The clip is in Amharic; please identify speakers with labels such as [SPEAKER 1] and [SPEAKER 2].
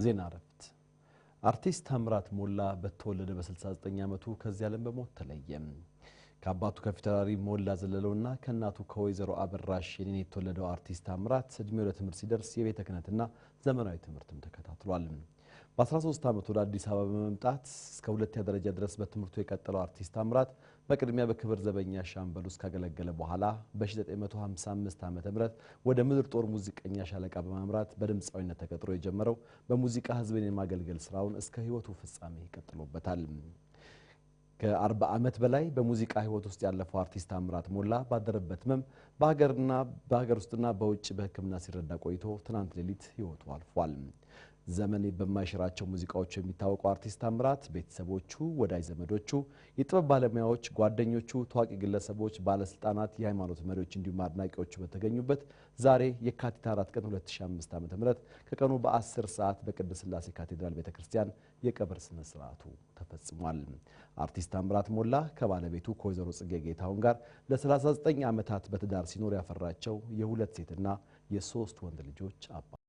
[SPEAKER 1] ዜና እረፍት አርቲስት ታምራት ሞላ በተወለደ በ69 ዓመቱ ከዚህ ዓለም በሞት ተለየ። ከአባቱ ከፊታውራሪ ሞላ ዘለለውና ከእናቱ ከወይዘሮ አበራሽ የኔ የተወለደው አርቲስት ታምራት እድሜው ለትምህርት ሲደርስ የቤተ ክህነትና ዘመናዊ ትምህርትም ተከታትሏል። በ13 ዓመቱ ወደ አዲስ አበባ በመምጣት እስከ ሁለተኛ ደረጃ ድረስ በትምህርቱ የቀጠለው አርቲስት ታምራት በቅድሚያ በክብር ዘበኛ ሻምበል ውስጥ ካገለገለ በኋላ በ1955 ዓ.ም ወደ ምድር ጦር ሙዚቀኛ ሻለቃ በማምራት በድምጻዊነት ተቀጥሮ የጀመረው በሙዚቃ ህዝብን የማገልገል ስራውን እስከ ህይወቱ ፍጻሜ ቀጥሎበታል። ከ40 ዓመት በላይ በሙዚቃ ህይወት ውስጥ ያለፈው አርቲስት ታምራት ሞላ ባደረበት ህመም በሀገር ውስጥና በውጭ በህክምና ሲረዳ ቆይቶ ትናንት ሌሊት ህይወቱ አልፏል። ዘመን በማይሽራቸው ሙዚቃዎቹ የሚታወቀው አርቲስት ታምራት ቤተሰቦቹ፣ ወዳጅ ዘመዶቹ፣ የጥበብ ባለሙያዎች፣ ጓደኞቹ፣ ታዋቂ ግለሰቦች፣ ባለስልጣናት፣ የሃይማኖት መሪዎች እንዲሁም አድናቂዎቹ በተገኙበት ዛሬ የካቲት 4 ቀን 2005 ዓ.ም ከቀኑ በ10 ሰዓት በቅድስት ሥላሴ ካቴድራል ቤተክርስቲያን የቀብር ስነ ስርዓቱ ተፈጽሟል። አርቲስት ታምራት ሞላ ከባለቤቱ ከወይዘሮ ጽጌ ጌታሁን ጋር ለ39 ዓመታት በትዳር ሲኖር ያፈራቸው የሁለት ሴትና የሶስት ወንድ ልጆች አባት